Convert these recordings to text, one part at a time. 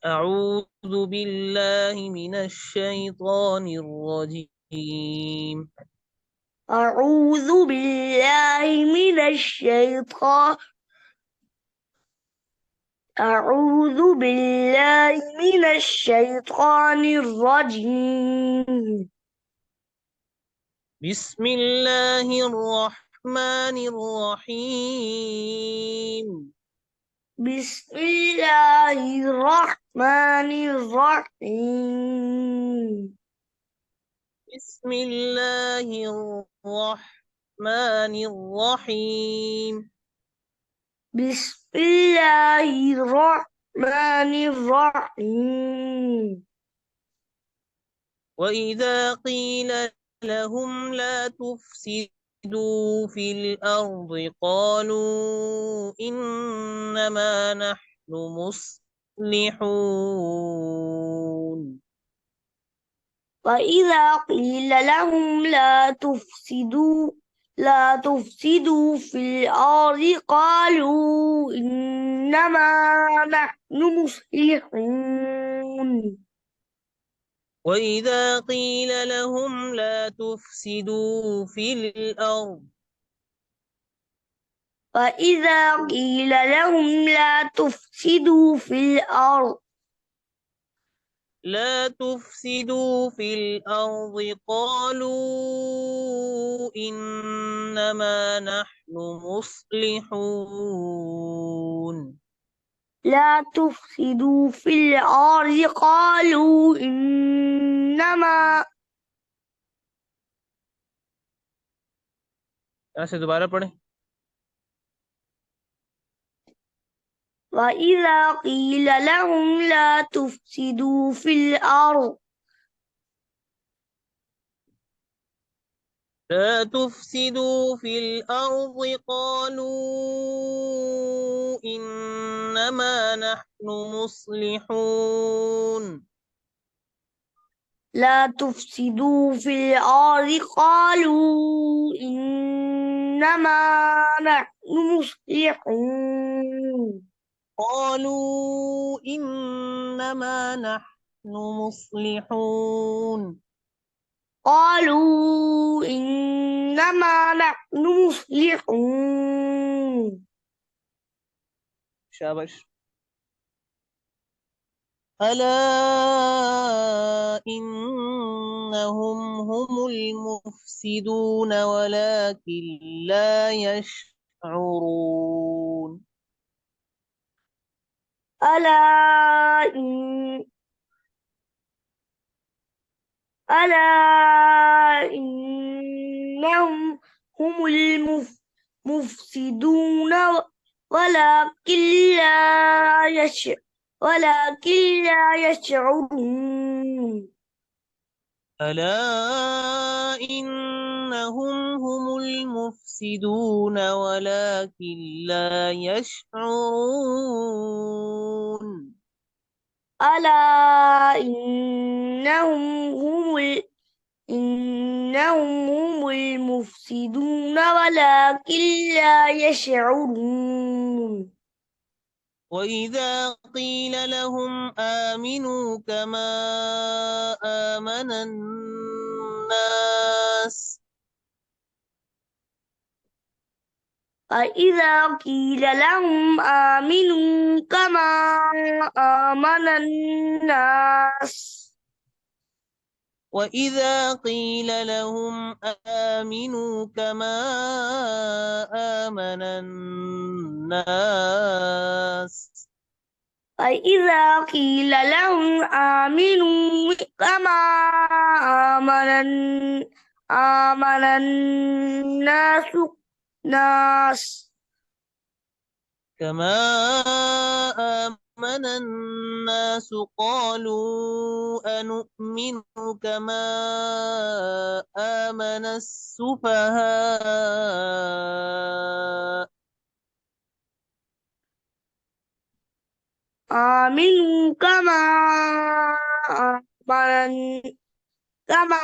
أعوذ بالله من الشيطان الرجيم. أعوذ بالله من الشيطان أعوذ بالله من الشيطان الرجيم. بسم الله الرحمن الرحيم. بسم الله الرحمن الرحيم. بسم الله الرحمن الرحيم. بسم الله الرحمن الرحيم. وإذا قيل لهم لا تفسدوا في الأرض قالوا إنما نحن مصلحون. وإذا قيل لهم لا تفسدوا في الأرض قالوا إنما نحن مصلحون. وإذا قيل لهم لا تفسدوا في الأرض وإذا قيل لهم لا تفسدوا في الأرض قالوا إنما نحن مصلحون. لا تفسدوا في الأرض قالوا إنما ऐसे दोबारा पढ़ें. وإذا قيل لهم لا تفسدوا في الأرض لا تفسدوا في الأرض قالوا إنما نحن مصلحون. لا تفسدوا في الأرض قالوا إنما نحن مصلحون. قالوا إنما نحن مصلحون. قالوا إنما نحن مصلحون. شابش. ألا إنهم هم المفسدون ولكن لا يشعرون. ألا إن ألا إنهم هم المفسدون ولكن ولكن لا يشعرون. ألا إنهم هم المفسدون ولكن لا يشعرون. ألا إنهم هم المفسدون ولكن لا يشعرون. وإذا قيل لهم آمنوا كما آمن الناس فإذا قيل لهم آمنوا كما آمن الناس وإذا قيل لهم آمنوا كما آمن الناس فإذا قيل لهم آمنوا كما آمن الناس كما آمن الناس قالوا أنؤمن كما آمن السفهاء. آمنوا آمن كما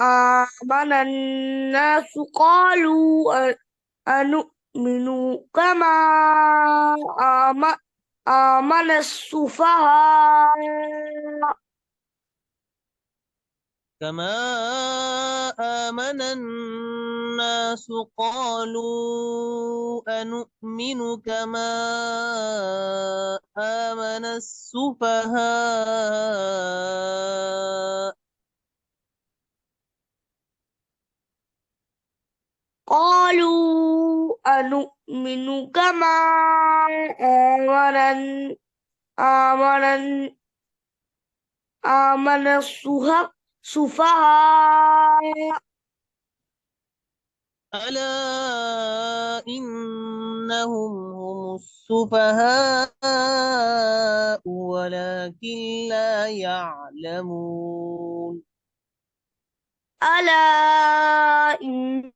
آمن الناس قالوا أنؤمن كما آمن آمن السفهاء كما آمن الناس قالوا أنؤمن كما آمن السفهاء قالوا أنؤمن كما آمن آمن آمن السفهاء ألا إنهم هم السفهاء ولكن لا يعلمون ألا إنهم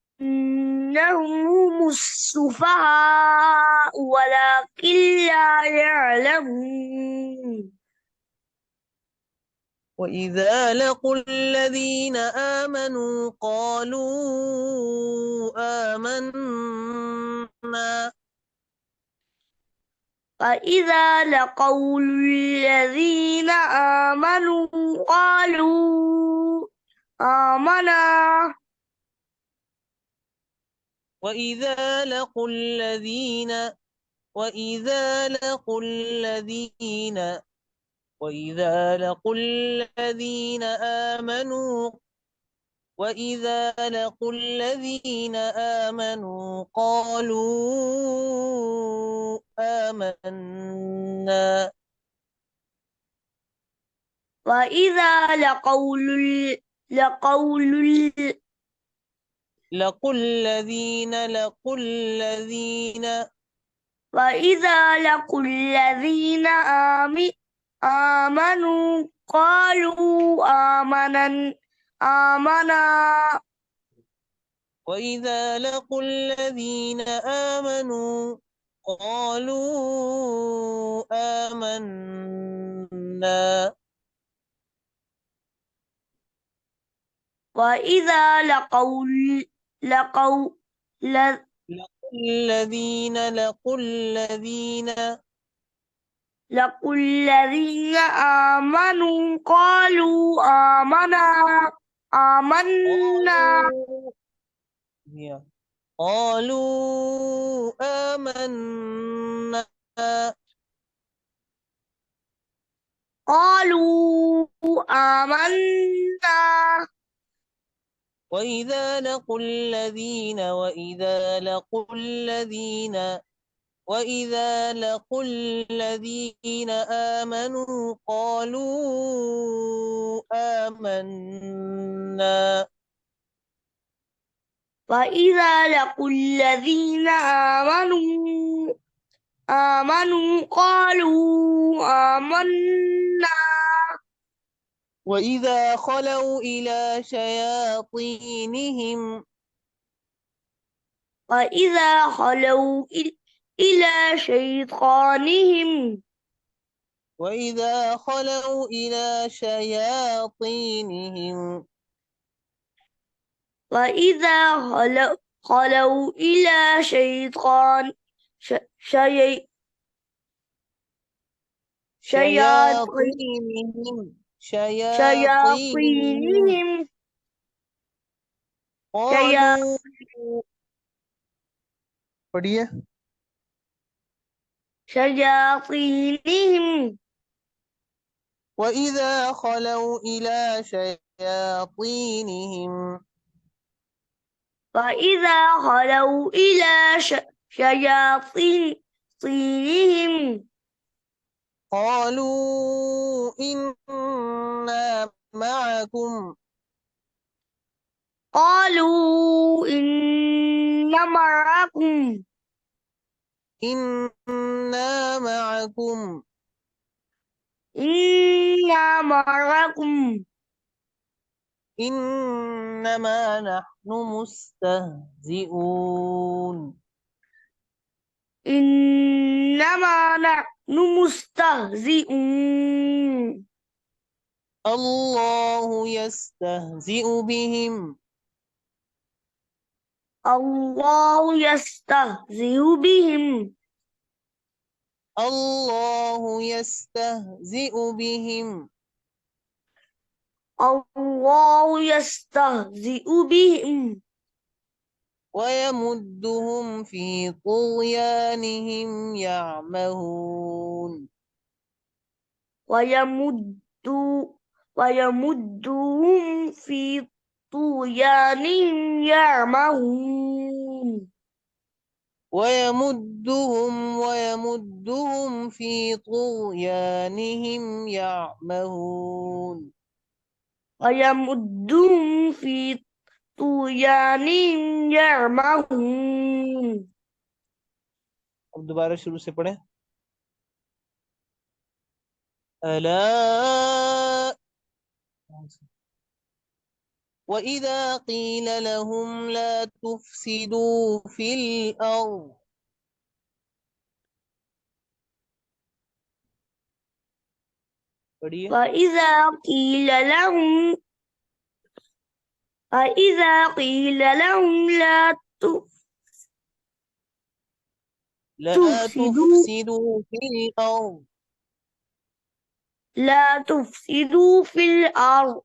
هم السفهاء ولكن لا يعلمون وإذا لقوا الذين آمنوا قالوا آمنا فإذا لقوا الذين آمنوا قالوا آمنا وإذا لقوا الذين وإذا لقوا الذين وإذا لقوا الذين آمنوا وإذا لقوا الذين آمنوا قالوا آمنا وإذا لقوا الذين وإذا لقوا الذين آمنوا قالوا آمنا وإذا لقوا الذين آمنوا قالوا آمنا وإذا لقوا لقوا الذين آمنوا قالوا آمنا قالوا قالوا آمنا قالوا آمنا وإذا لقوا الذين وإذا لقوا الذين آمنوا قالوا آمنا وإذا لقوا الذين آمنوا قالوا آمنا وإذا خلوا إلى شياطينهم وإذا خلوا إلى شيطانهم وإذا خلوا إلى شياطينهم وإذا خلوا إلى ش... شي... شياطين شياطينهم شياطينهم شياطينهم شيا... قالوا पढ़िए شياطينهم وإذا خلوا إلى شياطينهم وإذا خلوا إلى شياطينهم قالوا إنا معكم قالوا إن معكم إنا معكم إنا معكم إنما نحن مستهزئون إنما نحن مستهزئون الله يستهزئ بهم الله يستهزئ بهم الله يستهزئ بهم الله يستهزئ بهم ويمدهم في طغيانهم يعمهون ويمد ويمدهم في طغيانهم يعمهون ويمدهم في طغيانهم يعمهون. ويمدهم في طغيانهم يعمهون अब दोबारा शुरू से पढ़े ألا وإذا قيل لهم لا تفسدوا في الأرض पढ़िए وإذا قيل لهم لا تفسدوا تفسدوا في الأرض لا تفسدوا في الأرض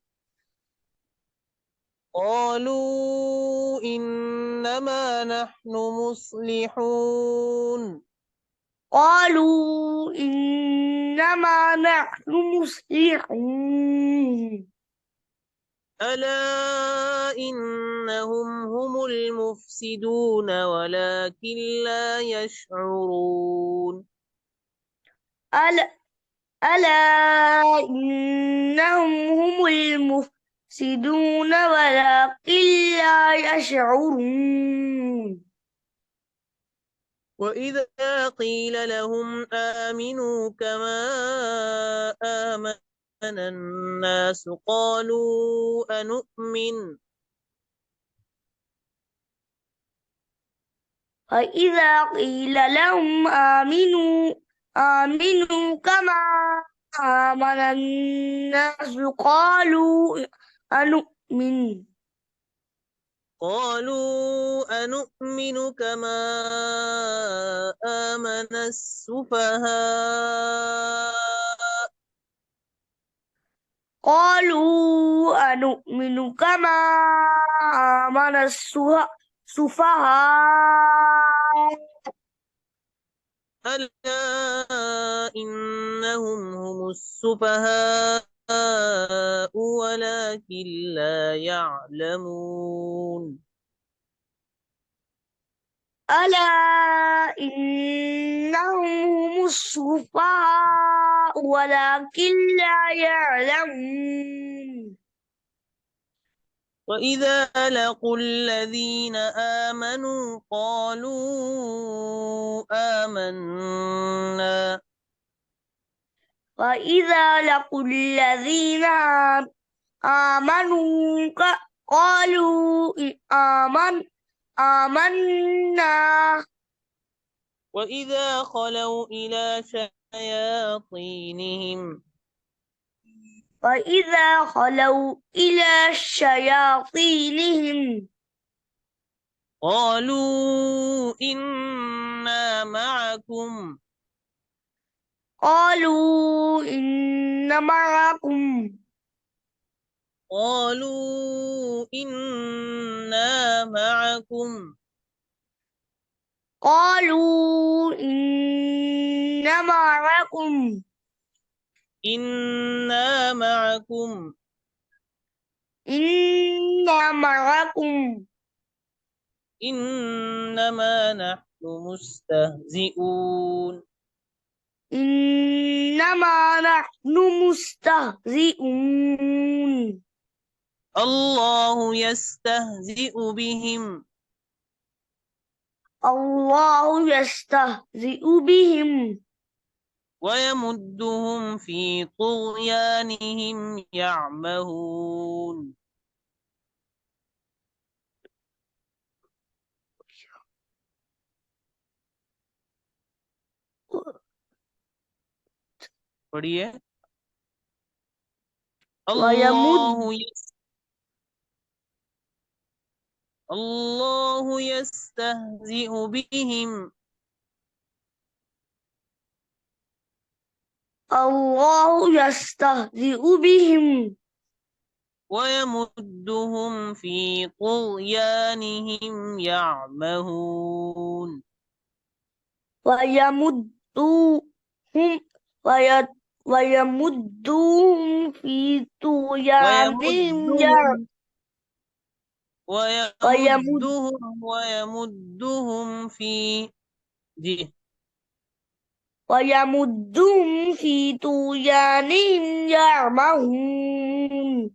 قالوا إنما نحن مصلحون قالوا إنما نحن مصلحون ألا إنهم هم المفسدون ولكن لا يشعرون ألا ألا إنهم هم المفسدون ولكن لا يشعرون وإذا قيل لهم آمنوا كما آمن الناس قالوا أنؤمن وإذا قيل لهم آمنوا كما آمن الناس أنؤمن كما آمن السفهاء أنؤمن كما آمن السفهاء ألا إنهم هم السفهاء ولكن لا يعلمون ألا إنهم هم السفهاء ولكن لا يعلمون وإذا لقوا الذين آمنوا قالوا آمنا وإذا لقوا الذين آمنوا قالوا آمنا وإذا خلوا إلى شياطينهم وإذا خلوا إلى شياطينهم قالوا إنا معكم قالوا إن معكم قالوا إنا معكم قالوا إن معكم إنا معكم إن معكم إنما نحن مستهزئون إنما نحن مستهزئون الله يستهزئ بهم الله يستهزئ بهم ويمدهم في طغيانهم يعمهون पढ़िए ويمد الله يستهزئ بهم الله يستهزئ بهم ويمدهم في طغيانهم يعمهون ويمدهم وي- ويمدهم في طغيانهم ويمدهم ويمد ويمدهم في دي ويمدهم في طغيانهم يعمهون